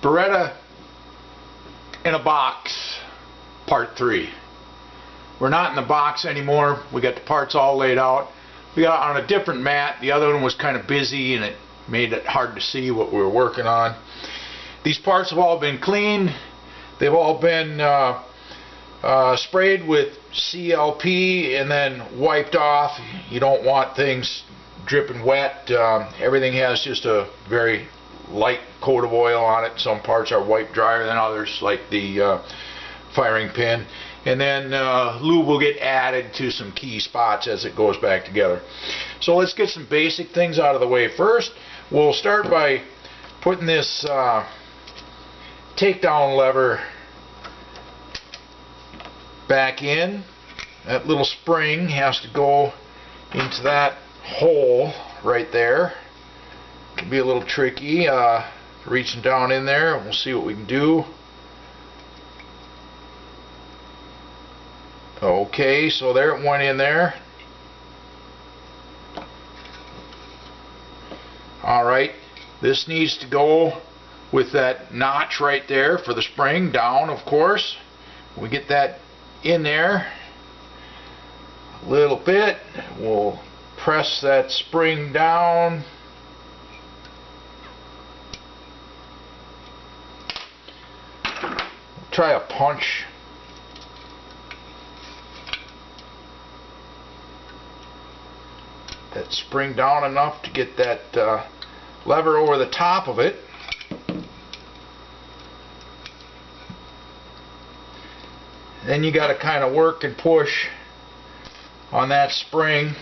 Beretta in a box, part 3. We're not in the box anymore. We got the parts all laid out. We got on a different mat. The other one was kind of busy and it made it hard to see what we were working on. These parts have all been cleaned. They've all been sprayed with CLP and then wiped off. You don't want things dripping wet. Everything has just a very light coat of oil on it. Some parts are wiped drier than others, like the firing pin. And then lube will get added to some key spots as it goes back together. So let's get some basic things out of the way first. We'll start by putting this takedown lever back in. That little spring has to go into that hole right there. It can be a little tricky reaching down in there. We'll see what we can do. Okay, so there it went in there. Alright, this needs to go with that notch right there for the spring, down of course. We get that in there a little bit. We'll press that spring down. Try a punch. That spring down enough to get that lever over the top of it. Then you got to kind of work and push on that spring.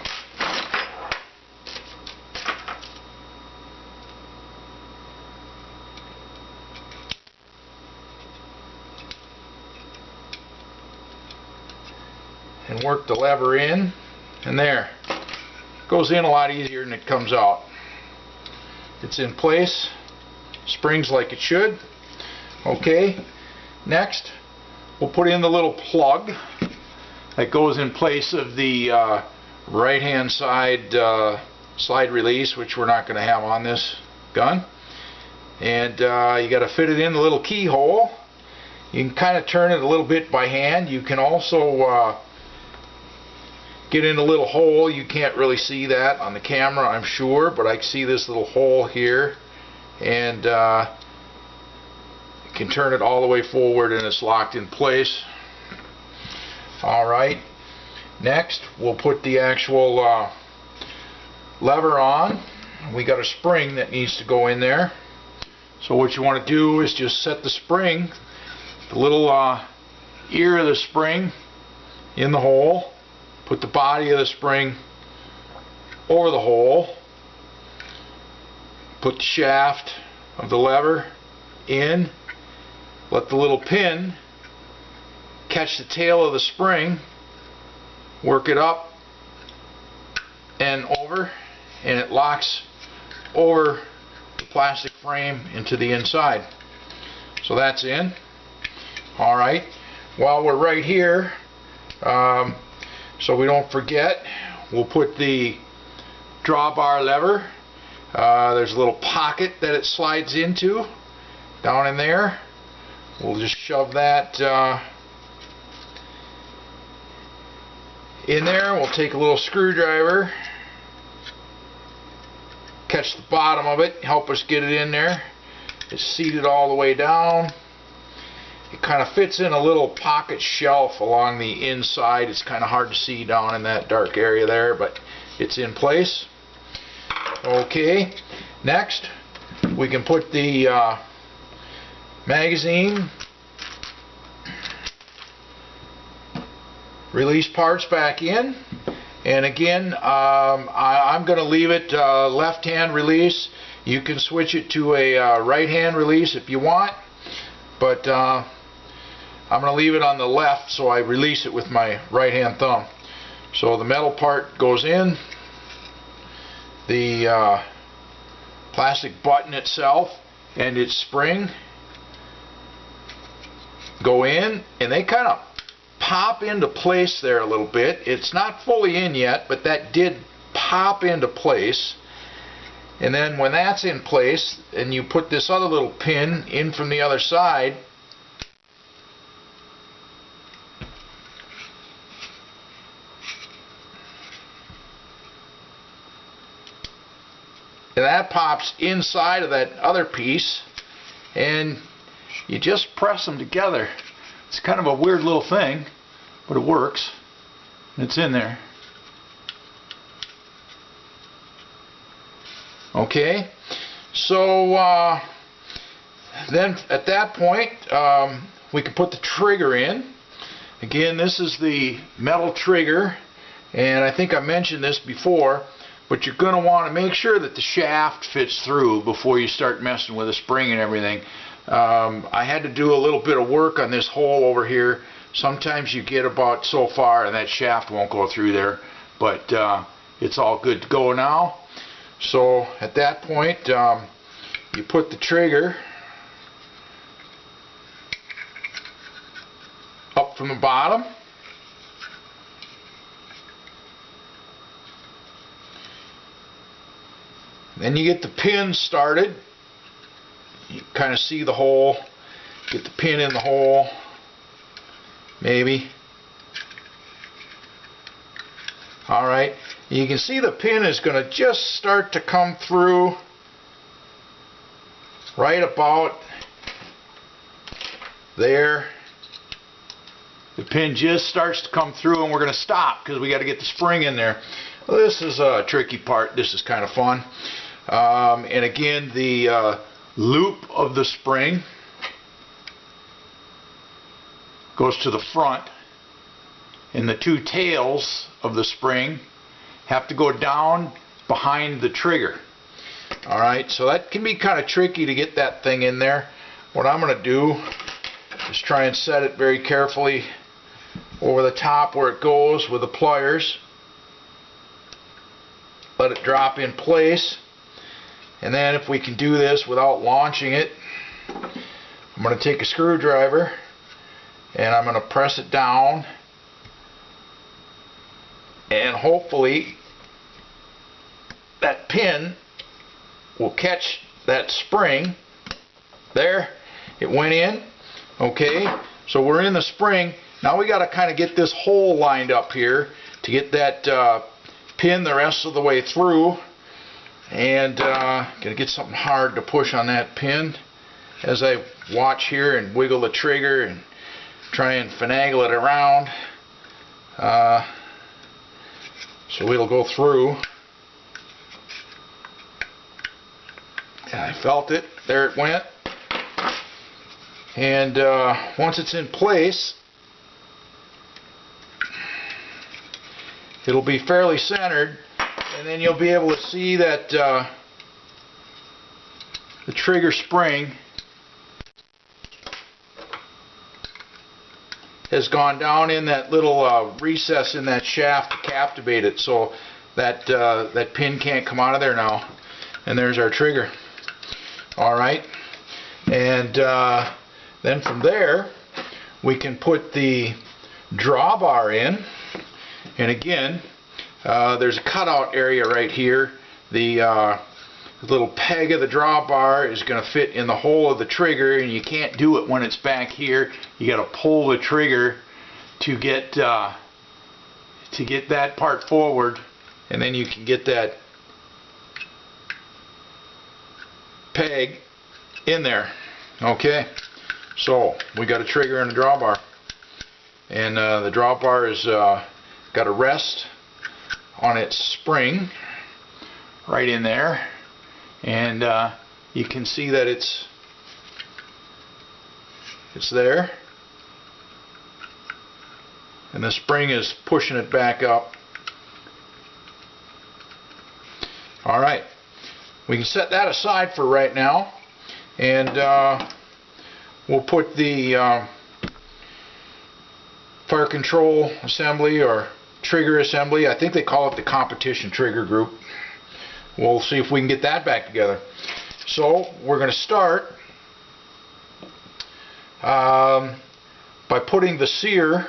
And work the lever in, and there. Goes in a lot easier than it comes out. It's in place, springs like it should. Okay, next we'll put in the little plug that goes in place of the right hand side slide release, which we're not going to have on this gun. And you got to fit it in the little keyhole. You can kind of turn it a little bit by hand. You can also get in a little hole. You can't really see that on the camera, I'm sure, but I can see this little hole here, and you can turn it all the way forward and it's locked in place. Alright, next we'll put the actual lever on. We got a spring that needs to go in there. So what you want to do is just set the spring, the little ear of the spring, in the hole. Put the body of the spring over the hole. Put the shaft of the lever in. Let the little pin catch the tail of the spring. Work it up and over, and it locks over the plastic frame into the inside. So that's in. Alright, while we're right here, so we don't forget, we'll put the drawbar lever. There's a little pocket that it slides into down in there. We'll just shove that in there. We'll take a little screwdriver, catch the bottom of it, help us get it in there. It's seated all the way down. It kind of fits in a little pocket shelf along the inside. It's kind of hard to see down in that dark area there, but it's in place. Okay, next we can put the magazine release parts back in. And again, I'm going to leave it left hand release. You can switch it to a right hand release if you want, but I'm going to leave it on the left, so I release it with my right hand thumb. So the metal part goes in, the plastic button itself and its spring go in, and they kind of pop into place there a little bit. It's not fully in yet, but that did pop into place. And then when that's in place, and you put this other little pin in from the other side, and that pops inside of that other piece, and you just press them together. It's kind of a weird little thing, but it works. It's in there. Okay, so then at that point we can put the trigger in. Again, this is the metal trigger, and I think I mentioned this before, but you're going to want to make sure that the shaft fits through before you start messing with the spring and everything. I had to do a little bit of work on this hole over here. Sometimes you get about so far and that shaft won't go through there, but it's all good to go now. So at that point you put the trigger up from the bottom, then you get the pin started. You kind of see the hole, get the pin in the hole, maybe. Alright, you can see the pin is going to just start to come through right about there. The pin just starts to come through, and we're going to stop because we got to get the spring in there. Well, this is a tricky part. This is kind of fun. And again, the loop of the spring goes to the front, and the two tails of the spring have to go down behind the trigger. Alright, so that can be kind of tricky to get that thing in there. What I'm going to do is try and set it very carefully over the top where it goes with the pliers. Let it drop in place, and then if we can do this without launching it, I'm going to take a screwdriver and I'm going to press it down, and hopefully that pin will catch that spring. There, it went in. Okay, so we're in the spring. Now we got to kind of get this hole lined up here to get that pin the rest of the way through, and gonna get something hard to push on that pin as I watch here and wiggle the trigger and try and finagle it around so it'll go through. And I felt it. There it went. And once it's in place, it'll be fairly centered, and then you'll be able to see that the trigger spring has gone down in that little recess in that shaft to captivate it, so that that pin can't come out of there now. And there's our trigger. Alright, and then from there we can put the drawbar in. And again, there's a cutout area right here. The little peg of the drawbar is going to fit in the hole of the trigger, and you can't do it when it's back here. You got to pull the trigger to get that part forward, and then you can get that peg in there. Okay, so we got a trigger and a drawbar, and the drawbar is got a rest on its spring right in there, and you can see that it's there, and the spring is pushing it back up. Alright, we can set that aside for right now, and we'll put the fire control assembly or trigger assembly. I think they call it the competition trigger group. We'll see if we can get that back together. So we're going to start by putting the sear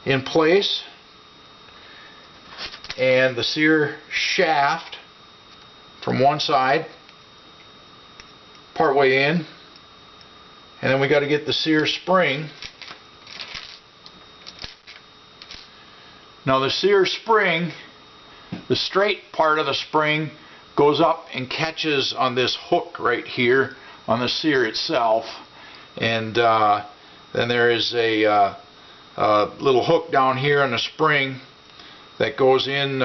in place and the sear shaft from one side, part way in, and then we got to get the sear spring. Now the sear spring, the straight part of the spring goes up and catches on this hook right here on the sear itself, and then there is a little hook down here on the spring that goes in,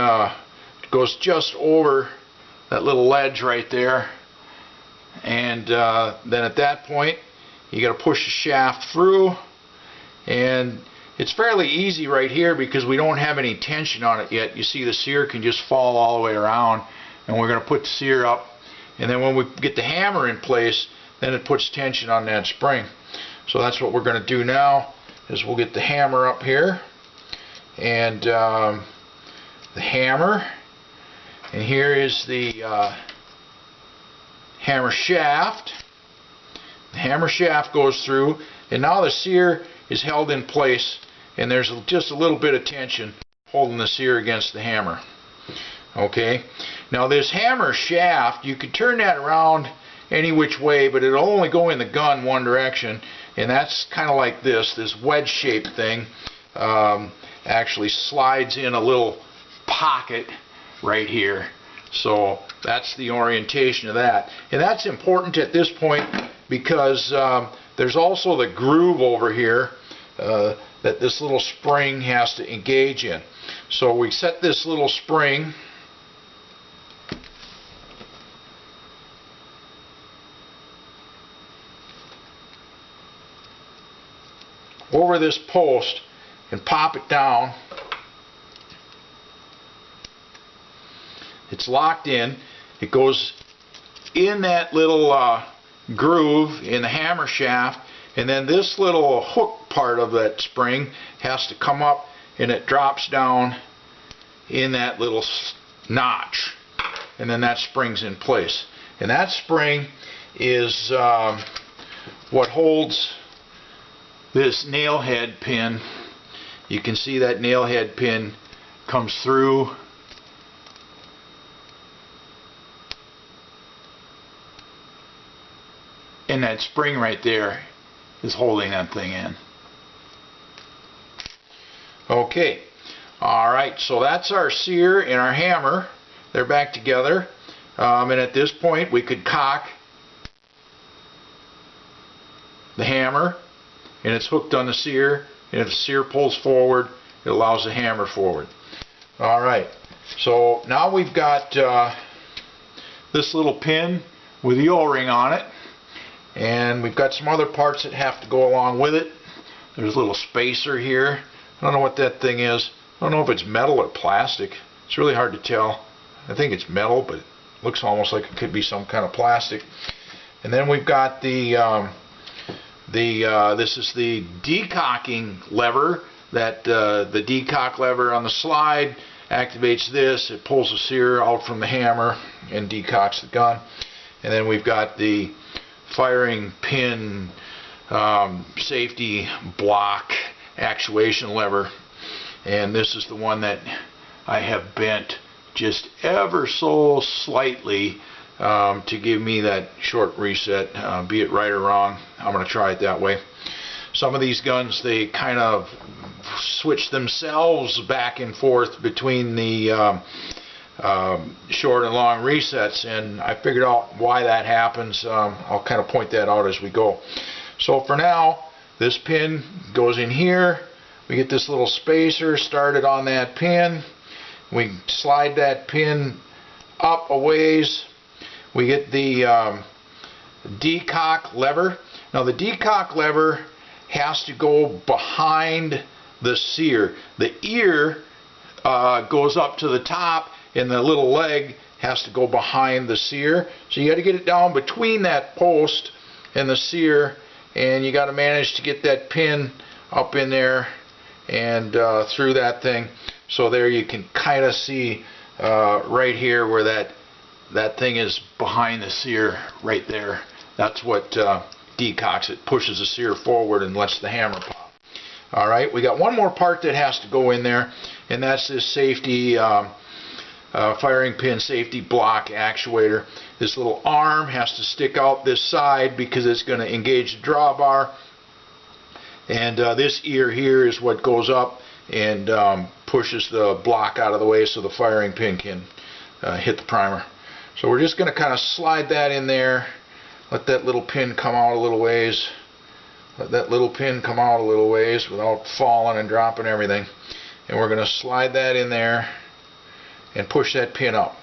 goes just over that little ledge right there, and then at that point you got to push the shaft through, and it's fairly easy right here because we don't have any tension on it yet. You see the sear can just fall all the way around, and we're going to put the sear up, and then when we get the hammer in place, then it puts tension on that spring. So that's what we're going to do now, is we'll get the hammer up here, and the hammer, and here is the hammer shaft. The hammer shaft goes through, and now the sear is held in place, and there's just a little bit of tension holding the sear against the hammer. Okay, now this hammer shaft, you can turn that around any which way, but it'll only go in the gun one direction, and that's kind of like this wedge shaped thing actually slides in a little pocket right here. So that's the orientation of that, and that's important at this point because there's also the groove over here that this little spring has to engage in. So we set this little spring over this post and pop it down. It's locked in. It goes in that little groove in the hammer shaft, and then this little hook part of that spring has to come up, and it drops down in that little notch, and then that spring's in place. And that spring is what holds this nail head pin. You can see that nail head pin comes through, and that spring right there is holding that thing in. Okay, alright, so that's our sear and our hammer. They're back together, and at this point we could cock the hammer, and it's hooked on the sear, and if the sear pulls forward, it allows the hammer forward. Alright, so now we've got this little pin with the O-ring on it, and we've got some other parts that have to go along with it. There's a little spacer here. I don't know what that thing is. I don't know if it's metal or plastic. It's really hard to tell. I think it's metal, but it looks almost like it could be some kind of plastic. And then we've got the this is the decocking lever. That the decock lever on the slide activates this. It pulls the sear out from the hammer and decocks the gun. And then we've got the firing pin safety block actuation lever, and this is the one that I have bent just ever so slightly to give me that short reset, be it right or wrong. I'm going to try it that way. Some of these guns, they kind of switch themselves back and forth between the short and long resets, and I figured out why that happens. I'll kind of point that out as we go. So for now, this pin goes in here. We get this little spacer started on that pin. We slide that pin up a ways. We get the decock lever. Now the decock lever has to go behind the sear. The ear goes up to the top, and the little leg has to go behind the sear. So you got to get it down between that post and the sear, and you got to manage to get that pin up in there and through that thing. So there you can kind of see right here where that thing is behind the sear right there. That's what decocks it, pushes the sear forward and lets the hammer pop. Alright, we got one more part that has to go in there, and that's this safety firing pin safety block actuator. This little arm has to stick out this side because it's going to engage the drawbar, and this ear here is what goes up and pushes the block out of the way so the firing pin can hit the primer. So we're just going to kind of slide that in there, let that little pin come out a little ways, let that little pin come out a little ways without falling and dropping everything, and we're going to slide that in there and push that pin up.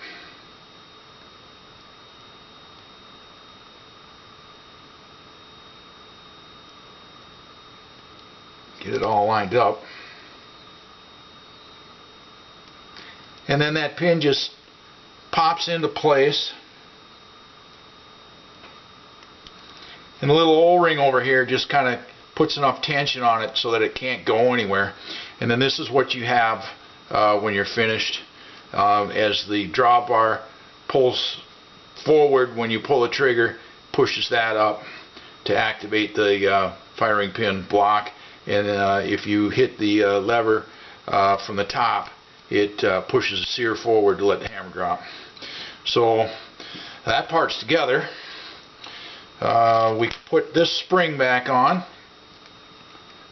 Get it all lined up. And then that pin just pops into place. And the little O-ring over here just kind of puts enough tension on it so that it can't go anywhere. And then this is what you have when you're finished. As the drawbar pulls forward when you pull the trigger, pushes that up to activate the firing pin block. And if you hit the lever from the top, it pushes the sear forward to let the hammer drop. So that part's together. We put this spring back on.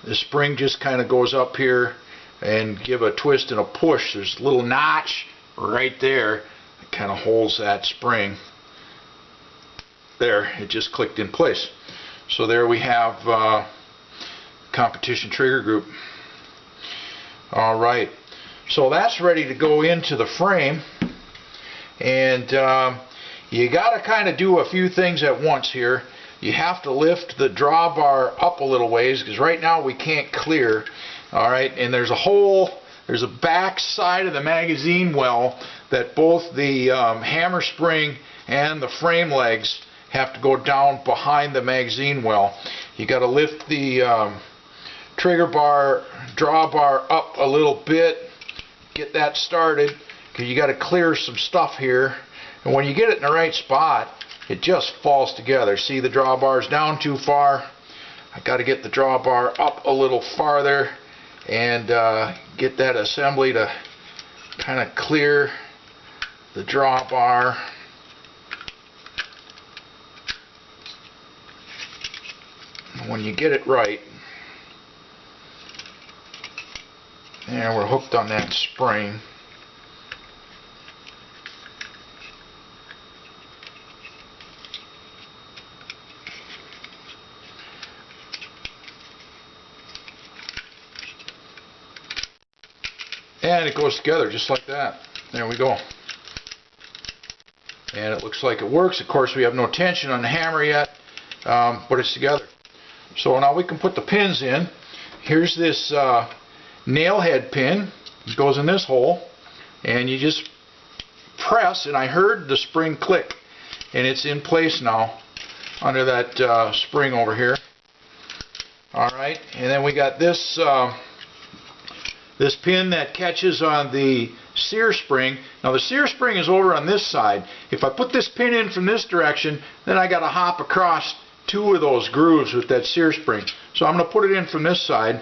The spring just kind of goes up here and give a twist and a push. There's a little notch right there that kind of holds that spring. There, it just clicked in place. So there we have competition trigger group. Alright, so that's ready to go into the frame, and you got to kind of do a few things at once here. You have to lift the drawbar up a little ways because right now we can't clear. Alright, and there's a back side of the magazine well that both the hammer spring and the frame legs have to go down behind the magazine well. You got to lift the trigger bar, drawbar up a little bit, get that started, because you got to clear some stuff here. And when you get it in the right spot, it just falls together. See, the drawbar's down too far. I got to get the drawbar up a little farther and get that assembly to kind of clear the drawbar. When you get it right, and we're hooked on that spring. And it goes together just like that. There we go. And it looks like it works. Of course, we have no tension on the hammer yet, but it's together. So now we can put the pins in. Here's this nail head pin. It goes in this hole, and you just press, and I heard the spring click, and it's in place now under that spring over here. Alright, and then we got this this pin that catches on the sear spring. Now the sear spring is over on this side. If I put this pin in from this direction, then I got to hop across two of those grooves with that sear spring. So I'm going to put it in from this side,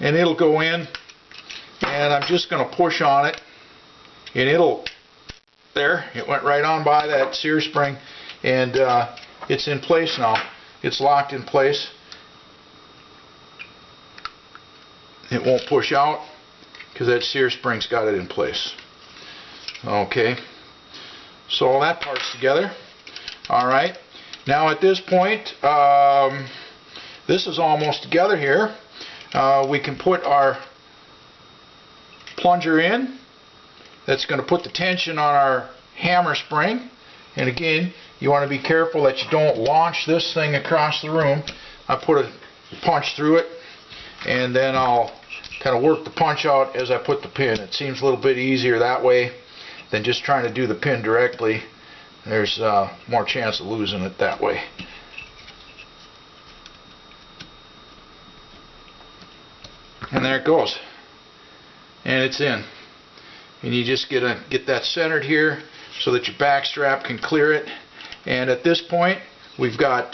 and it'll go in, and I'm just going to push on it, and it'll, there, it went right on by that sear spring, and it's in place now. It's locked in place. It won't push out because that sear spring's got it in place. Okay, so that part's together. Alright, now at this point, this is almost together here. We can put our plunger in. That's going to put the tension on our hammer spring. And again, you want to be careful that you don't launch this thing across the room. I put a punch through it, and then I'll kind of work the punch out as I put the pin. It seems a little bit easier that way than just trying to do the pin directly. There's more chance of losing it that way. And there it goes. And it's in. And you just get that centered here so that your back strap can clear it. And at this point, we've got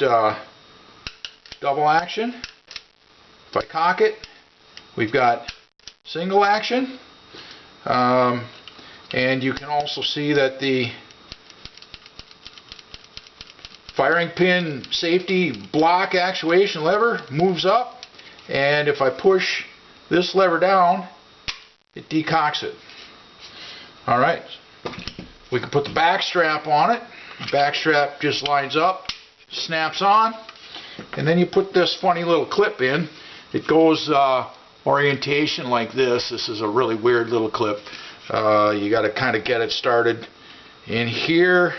double action. If I cock it, we've got single action. And you can also see that the firing pin safety block actuation lever moves up, and if I push this lever down, it decocks it. Alright, we can put the back strap on it. The back strap just lines up, snaps on, and then you put this funny little clip in. It goes orientation like this. This is a really weird little clip. You got to kind of get it started in here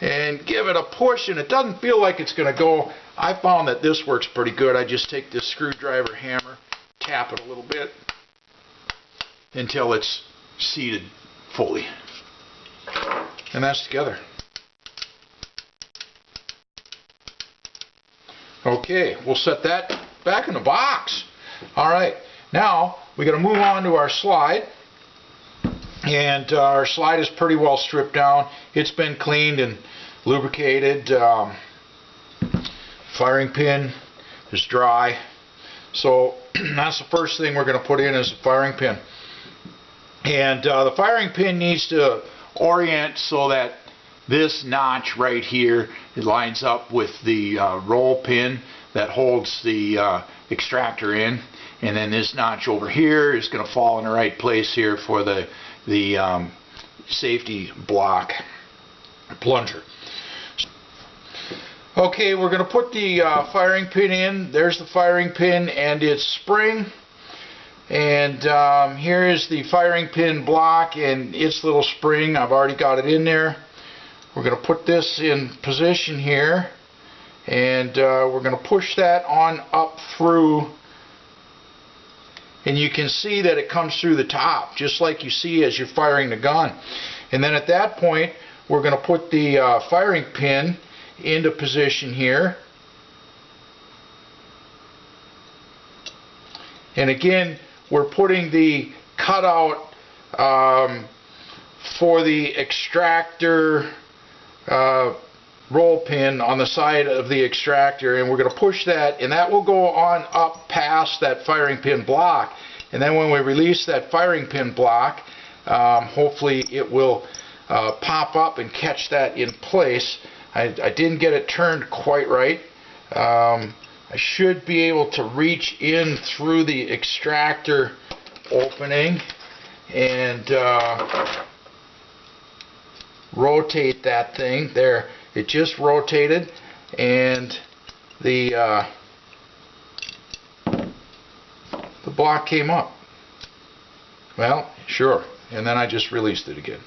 and give it a push, and it doesn't feel like it's going to go. I found that this works pretty good. I just take this screwdriver hammer, tap it a little bit until it's seated fully, and that's together. Okay, we'll set that back in the box. Alright, now we got to move on to our slide. And our slide is pretty well stripped down. It's been cleaned and lubricated. Firing pin is dry. So that's the first thing we're going to put in is the firing pin. And the firing pin needs to orient so that this notch right here, it lines up with the roll pin that holds the extractor in, and then this notch over here is going to fall in the right place here for the safety block plunger. Okay, we're going to put the firing pin in. There's the firing pin and its spring, and here is the firing pin block and its little spring. I've already got it in there. We're going to put this in position here, and we're going to push that on up through, and you can see that it comes through the top just like you see as you're firing the gun. And then at that point we're going to put the firing pin into position here, and again we're putting the cutout for the extractor roll pin on the side of the extractor, and we're going to push that, and that will go on up past that firing pin block. And then when we release that firing pin block, hopefully it will pop up and catch that in place. I didn't get it turned quite right. I should be able to reach in through the extractor opening and rotate that thing there. It just rotated, and the block came up. Well, sure, and then I just released it again.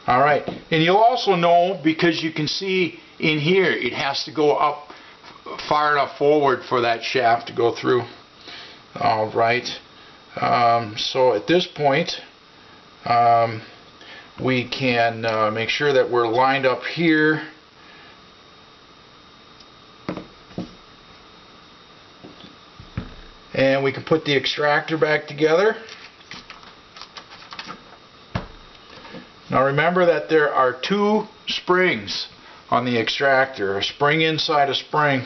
Alright, and you'll also know, because you can see in here, it has to go up far enough forward for that shaft to go through. Alright, so at this point, we can make sure that we're lined up here. And we can put the extractor back together. Now remember that there are two springs on the extractor, a spring inside a spring.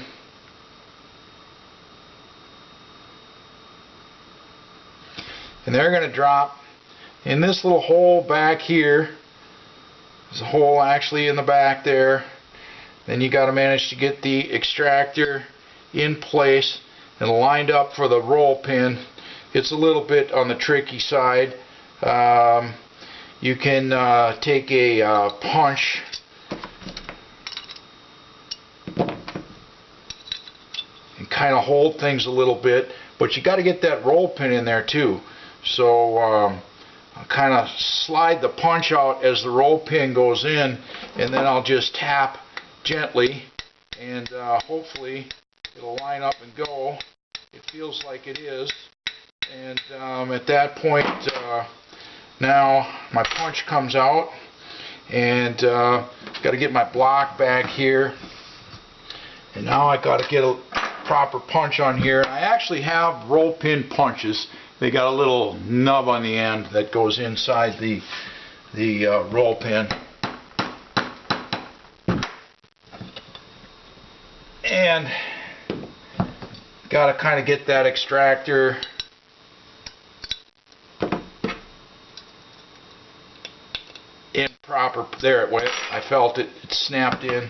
And they're going to drop in this little hole back here. There's a hole actually in the back there. Then you got to manage to get the extractor in place and lined up for the roll pin. It's a little bit on the tricky side. You can take a punch and kind of hold things a little bit, but you got to get that roll pin in there too. So I'll kind of slide the punch out as the roll pin goes in, and then I'll just tap gently, and hopefully it'll line up and go. It feels like it is, and at that point now my punch comes out, and got to get my block back here, and now I got to get a proper punch on here. I actually have roll pin punches they got a little nub on the end that goes inside the roll pin. And got to kind of get that extractor in proper. There it went. I felt it. It snapped in.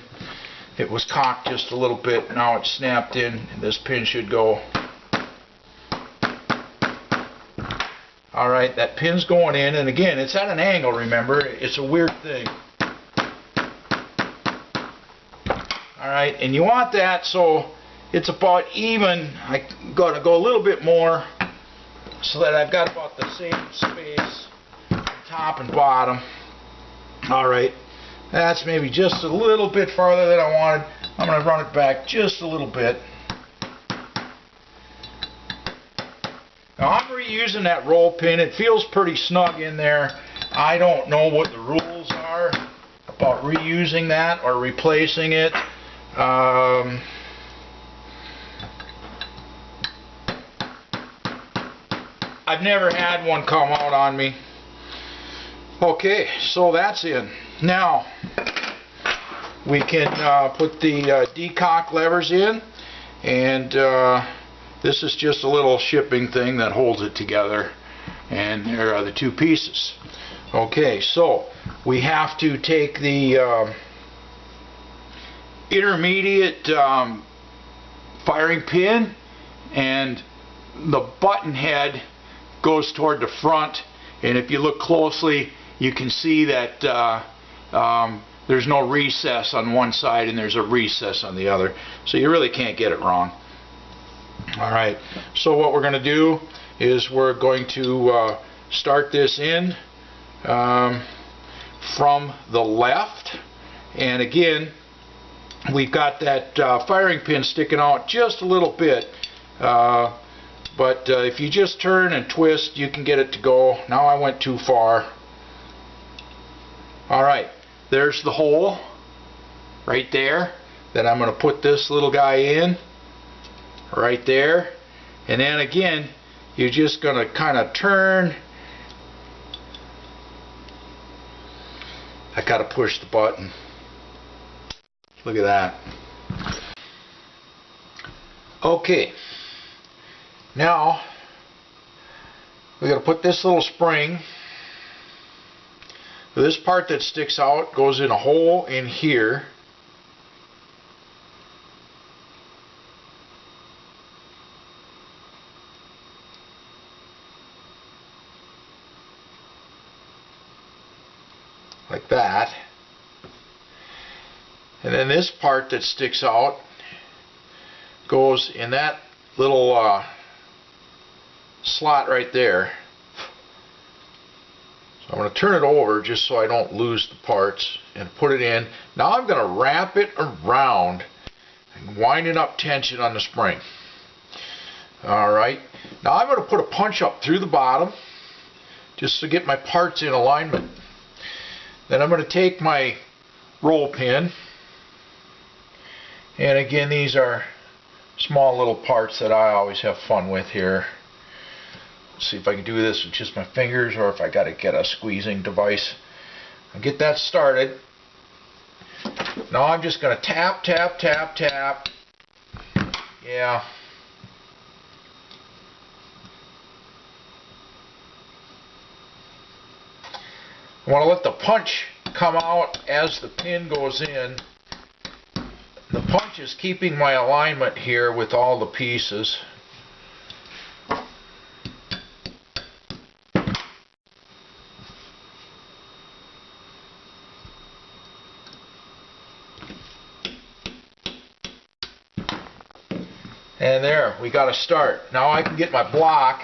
It was cocked just a little bit. Now it's snapped in. This pin should go. Alright, that pin's going in, and again, it's at an angle, remember. It's a weird thing. Alright, and you want that so it's about even. I got to go a little bit more so that I've got about the same space top and bottom. Alright, that's maybe just a little bit farther than I wanted. I'm going to run it back just a little bit. Now I'm reusing that roll pin. It feels pretty snug in there. I don't know what the rules are about reusing that or replacing it. I've never had one come out on me. Okay, so that's in. Now we can put the Decock levers in, and this is just a little shipping thing that holds it together, and there are the two pieces. Okay, so we have to take the intermediate firing pin, and the button head goes toward the front, and if you look closely you can see that there's no recess on one side and there's a recess on the other, so you really can't get it wrong. Alright, so what we're going to do is we're going to start this in from the left, and again we've got that firing pin sticking out just a little bit, but if you just turn and twist you can get it to go. Now I went too far. Alright, there's the hole right there that I'm going to put this little guy in right there, and then again you're just going to kind of turn. I got to push the button. Look at that. Okay, now we're going to put this little spring. This part that sticks out goes in a hole in here. Like that. And then this part that sticks out goes in that little slot right there. So I'm going to turn it over just so I don't lose the parts and put it in. Now I'm going to wrap it around and winding up tension on the spring. Alright, now I'm going to put a punch up through the bottom just to get my parts in alignment. Then I'm going to take my roll pin, and again these are small little parts that I always have fun with here. Let's see if I can do this with just my fingers or if I got to get a squeezing device. I'll get that started. Now I'm just going to tap, tap, tap, tap. Yeah. I want to let the punch come out as the pin goes in. The punch is keeping my alignment here with all the pieces. And there, we got to start. Now I can get my block.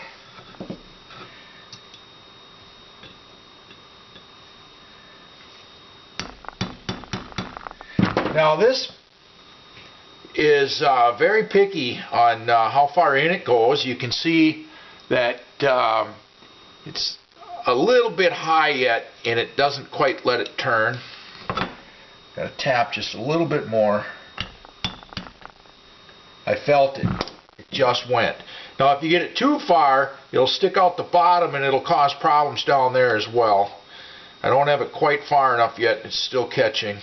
Now this is very picky on how far in it goes. You can see that it's a little bit high yet and it doesn't quite let it turn. Got to tap just a little bit more. I felt it. It just went. Now if you get it too far, it'll stick out the bottom and it'll cause problems down there as well. I don't have it quite far enough yet. It's still catching.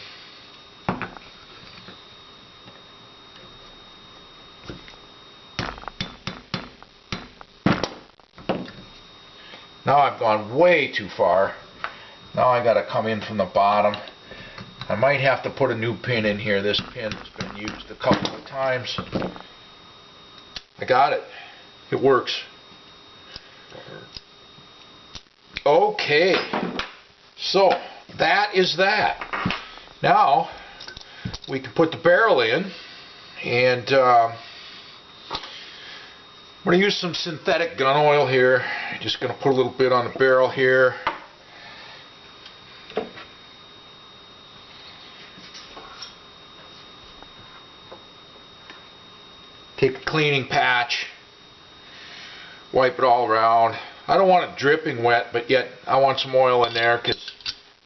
Now I've gone way too far. Now I got to come in from the bottom. I might have to put a new pin in here. This pin has been used a couple of times. I got it. It works. Okay. So that is that. Now we can put the barrel in, and I'm going to use some synthetic gun oil here. Just going to put a little bit on the barrel here. Take a cleaning patch, wipe it all around. I don't want it dripping wet, but yet I want some oil in there because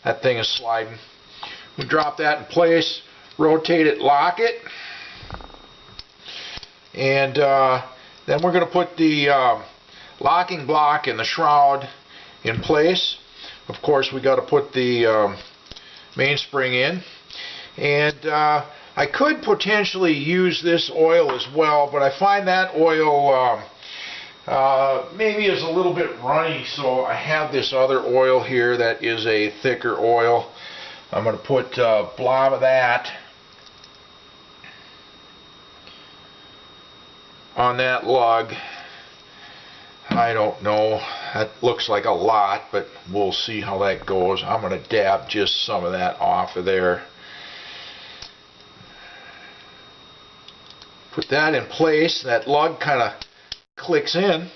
that thing is sliding. We drop that in place, rotate it, lock it, and then we're going to put the locking block and the shroud in place. Of course, we got to put the mainspring in, and I could potentially use this oil as well, but I find that oil maybe is a little bit runny, so I have this other oil here that is a thicker oil. I'm going to put a blob of that on that lug. I don't know, that looks like a lot, but we'll see how that goes. I'm going to dab just some of that off of there. Put that in place. That lug kind of clicks in,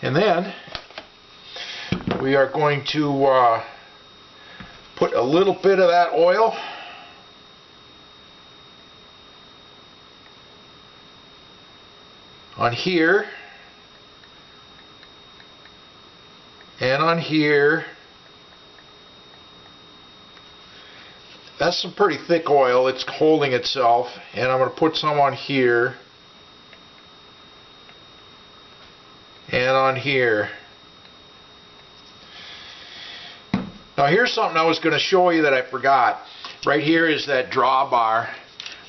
and then we are going to put a little bit of that oil on here and on here. That's some pretty thick oil. It's holding itself, and I'm going to put some on here and on here. Now here's something I was going to show you that I forgot. Right here is that drawbar.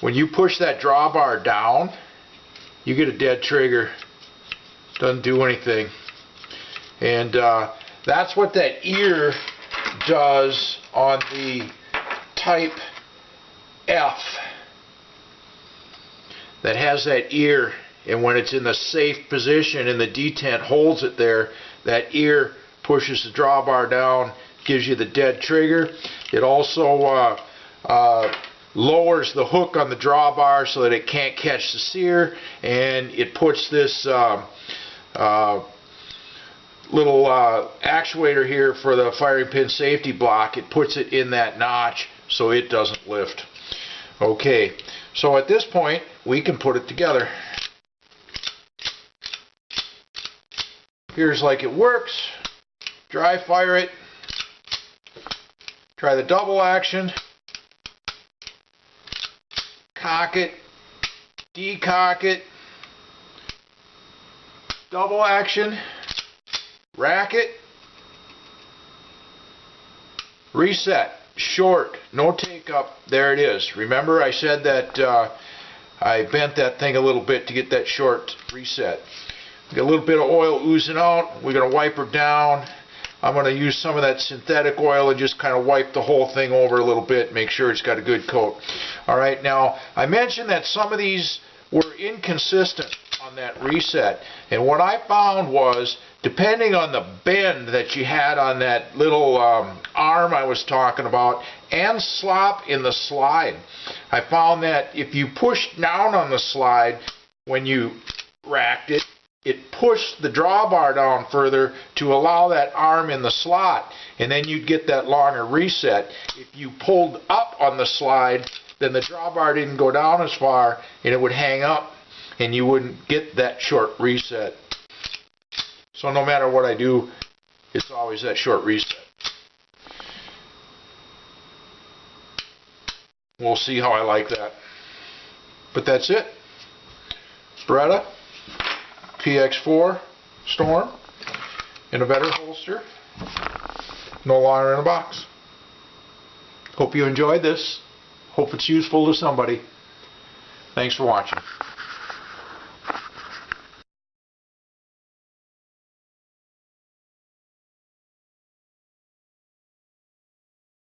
When you push that drawbar down, you get a dead trigger. Doesn't do anything. And that's what that ear does on the Type F that has that ear, and when it's in the safe position and the detent holds it there, that ear pushes the drawbar down, gives you the dead trigger. It also lowers the hook on the drawbar so that it can't catch the sear, and it puts this little actuator here for the firing pin safety block. It puts it in that notch so it doesn't lift. Okay, so at this point we can put it together. Here's like it works. Dry fire it. Try the double action. Cock it. Decock it. Double action. Rack it. Reset. Short. No take up. There it is. Remember I said that I bent that thing a little bit to get that short reset. Got a little bit of oil oozing out. We're going to wipe her down. I'm going to use some of that synthetic oil and just kind of wipe the whole thing over a little bit, make sure it's got a good coat. Alright, now I mentioned that some of these were inconsistent on that reset, and what I found was, depending on the bend that you had on that little arm I was talking about, and slop in the slide, I found that if you pushed down on the slide when you racked it, it pushed the drawbar down further to allow that arm in the slot, and then you'd get that longer reset. If you pulled up on the slide, then the drawbar didn't go down as far, and it would hang up, and you wouldn't get that short reset. So no matter what I do, it's always that short reset. We'll see how I like that. But that's it. Beretta PX4 Storm in a better holster, no longer in a box. Hope you enjoyed this. Hope it's useful to somebody. Thanks for watching.